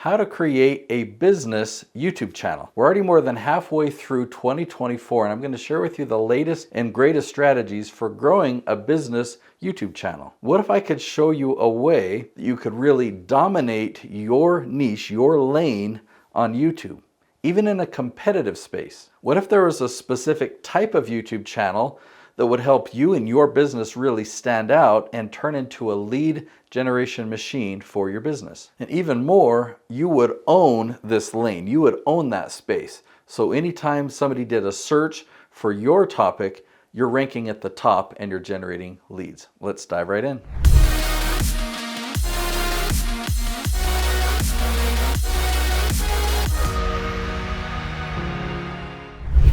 How to create a business YouTube channel. We're already more than halfway through 2024, and I'm going to share with you the latest and greatest strategies for growing a business YouTube channel. What if I could show you a way that you could really dominate your niche, your lane on YouTube, even in a competitive space? What if there was a specific type of YouTube channel that would help you and your business really stand out and turn into a lead generation machine for your business? And even more, you would own this lane. You would own that space. So anytime somebody did a search for your topic, you're ranking at the top and you're generating leads. Let's dive right in.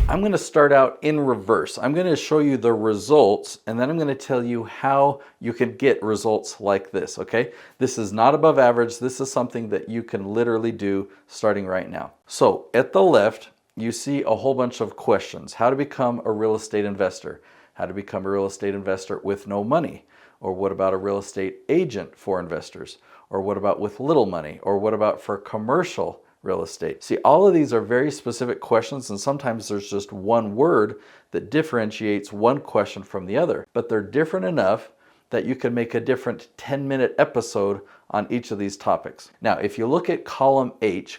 I'm going to start out in reverse. I'm going to show you the results, and then I'm going to tell you how you can get results like this, okay? This is not above average. This is something that you can literally do starting right now. So at the left, you see a whole bunch of questions. How to become a real estate investor? How to become a real estate investor with no money? Or what about a real estate agent for investors? Or what about with little money? Or what about for commercial real estate? See, all of these are very specific questions, and sometimes there's just one word that differentiates one question from the other, but they're different enough that you can make a different 10-minute episode on each of these topics. Now, if you look at column H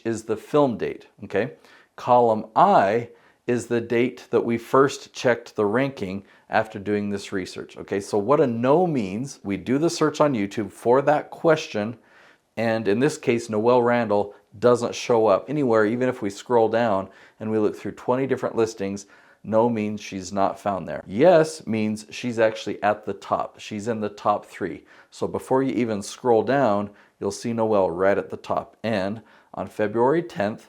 is the film date, okay? Column I is the date that we first checked the ranking after doing this research, okay? So what a no means, we do the search on YouTube for that question, and in this case, Noelle Randall doesn't show up anywhere. Even if we scroll down and we look through 20 different listings, no means she's not found there. Yes means she's actually at the top. She's in the top 3. So before you even scroll down, you'll see Noelle right at the top. And on February 10th,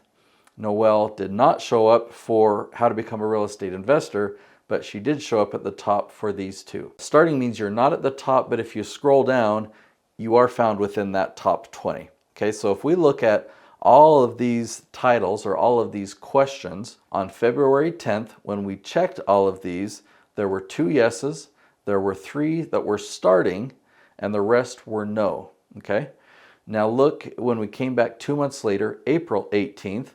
Noelle did not show up for how to become a real estate investor, but she did show up at the top for these two. Starting means you're not at the top, but if you scroll down, you are found within that top 20. Okay, so if we look at all of these titles or all of these questions on February 10th, when we checked all of these, there were 2 yeses, there were 3 that were starting, and the rest were no. Okay, now look, when we came back 2 months later, April 18th,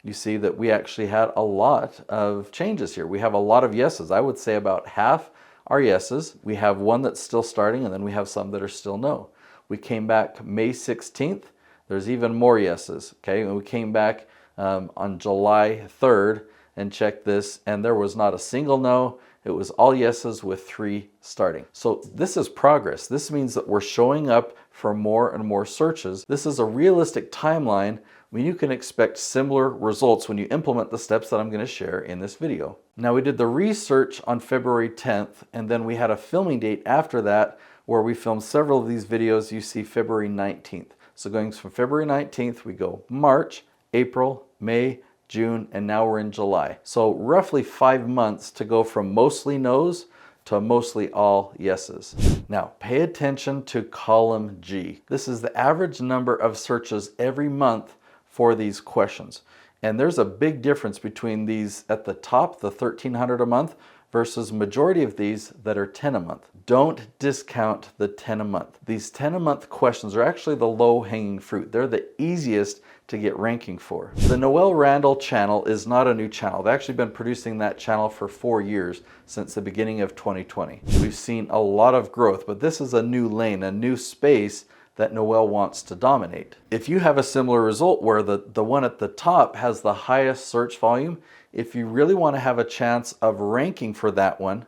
you see that we actually had a lot of changes here. We have a lot of yeses. I would say about half are yeses. We have one that's still starting, and then we have some that are still no. We came back May 16th. There's even more yeses, okay? And we came back on July 3rd and checked this, and there was not a single no. It was all yeses with 3 starting. So this is progress. This means that we're showing up for more and more searches. This is a realistic timeline when you can expect similar results when you implement the steps that I'm going to share in this video. Now, we did the research on February 10th, and then we had a filming date after that where we filmed several of these videos. You see February 19th. So going from February 19th, we go March, April, May, June, and now we're in July. So roughly 5 months to go from mostly no's to mostly all yeses. Now, pay attention to column G. This is the average number of searches every month for these questions. And there's a big difference between these at the top, the 1,300 a month, versus majority of these that are 10 a month. Don't discount the 10 a month. These 10 a month questions are actually the low-hanging fruit. They're the easiest to get ranking for. The Noelle Randall channel is not a new channel. They've actually been producing that channel for 4 years, since the beginning of 2020. We've seen a lot of growth, but this is a new lane, a new space that Noelle wants to dominate. If you have a similar result where the one at the top has the highest search volume, if you really want to have a chance of ranking for that one,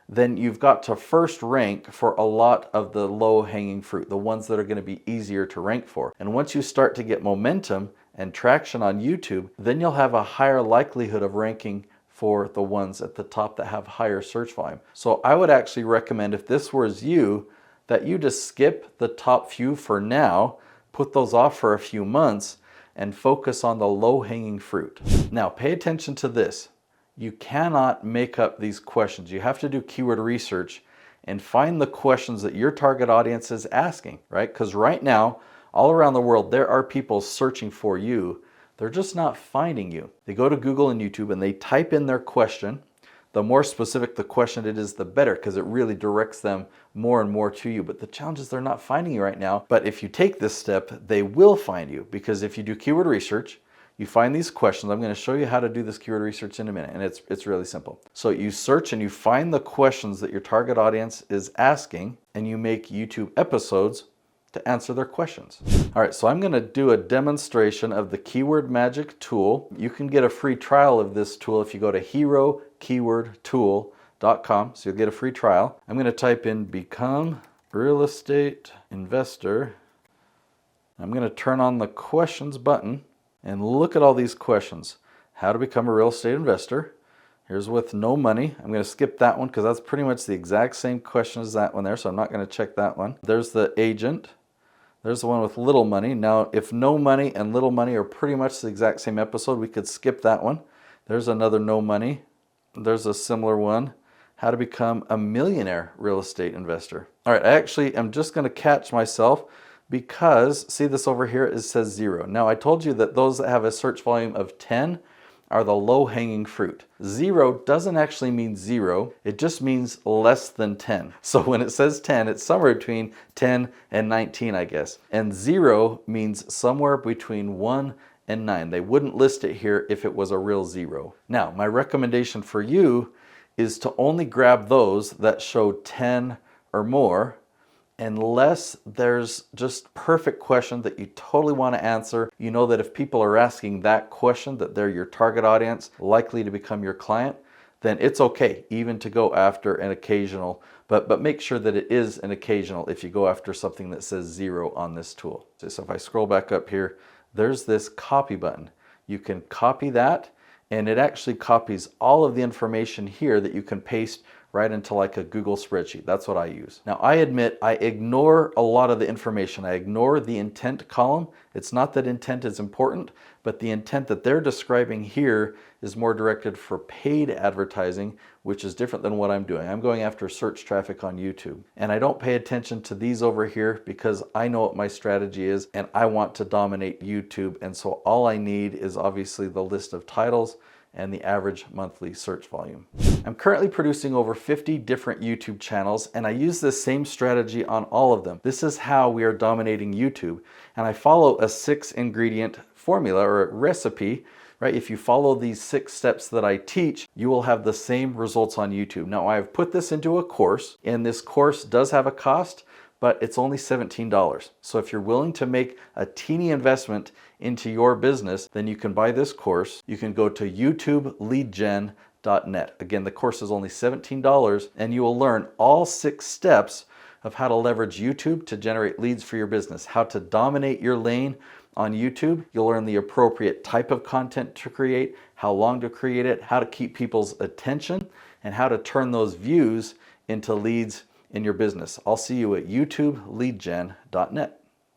then you've got to first rank for a lot of the low-hanging fruit, the ones that are going to be easier to rank for. And once you start to get momentum and traction on YouTube, then you'll have a higher likelihood of ranking for the ones at the top that have higher search volume. So I would actually recommend, if this was you, that you just skip the top few for now, put those off for a few months, and focus on the low-hanging fruit. Now, pay attention to this. You cannot make up these questions. You have to do keyword research and find the questions that your target audience is asking, right? Because right now, all around the world, there are people searching for you. They're just not finding you. They go to Google and YouTube and they type in their question. The more specific the question it is, the better, because it really directs them more and more to you. But the challenge is they're not finding you right now. But if you take this step, they will find you, because if you do keyword research, you find these questions. I'm going to show you how to do this keyword research in a minute, and it's really simple. So you search and you find the questions that your target audience is asking, and you make YouTube episodes to answer their questions. All right, so I'm going to do a demonstration of the Keyword Magic tool. You can get a free trial of this tool if you go to herokeywordtool.com. So you'll get a free trial. I'm going to type in become real estate investor. I'm going to turn on the questions button and look at all these questions. How to become a real estate investor. Here's with no money. I'm going to skip that one because that's pretty much the exact same question as that one there, so I'm not going to check that one. There's the agent. There's the one with little money. Now, if no money and little money are pretty much the exact same episode, we could skip that one. There's another no money. There's a similar one. How to become a millionaire real estate investor. All right, I actually am just going to catch myself because, see this over here, it says 0. Now, I told you that those that have a search volume of 10 are the low-hanging fruit. 0 doesn't actually mean 0, it just means less than 10. So when it says 10, it's somewhere between 10 and 19, I guess. And 0 means somewhere between 1 and 9. They wouldn't list it here if it was a real 0. Now, my recommendation for you is to only grab those that show 10 or more, unless there's just perfect question that you totally want to answer. You know that if people are asking that question, that they're your target audience, likely to become your client, then it's okay even to go after an occasional, but make sure that it is an occasional if you go after something that says 0 on this tool. So if I scroll back up here, there's this copy button. You can copy that, and it actually copies all of the information here that you can paste right into like a Google spreadsheet. That's what I use. Now, I admit I ignore a lot of the information. I ignore the intent column. It's not that intent is important, but the intent that they're describing here is more directed for paid advertising, which is different than what I'm doing. I'm going after search traffic on YouTube. And I don't pay attention to these over here because I know what my strategy is and I want to dominate YouTube. And so all I need is obviously the list of titles and the average monthly search volume. I'm currently producing over 50 different YouTube channels, and I use this same strategy on all of them. This is how we are dominating YouTube, and I follow a 6-ingredient formula or a recipe, right? If you follow these 6 steps that I teach, you will have the same results on YouTube. Now, I've put this into a course, and this course does have a cost, but it's only $17. So if you're willing to make a teeny investment into your business, then you can buy this course. You can go to youtubeleadgen.net. Again, the course is only $17, and you will learn all 6 steps of how to leverage YouTube to generate leads for your business, how to dominate your lane on YouTube. You'll learn the appropriate type of content to create, how long to create it, how to keep people's attention, and how to turn those views into leads in your business. I'll see you at youtubeleadgen.net.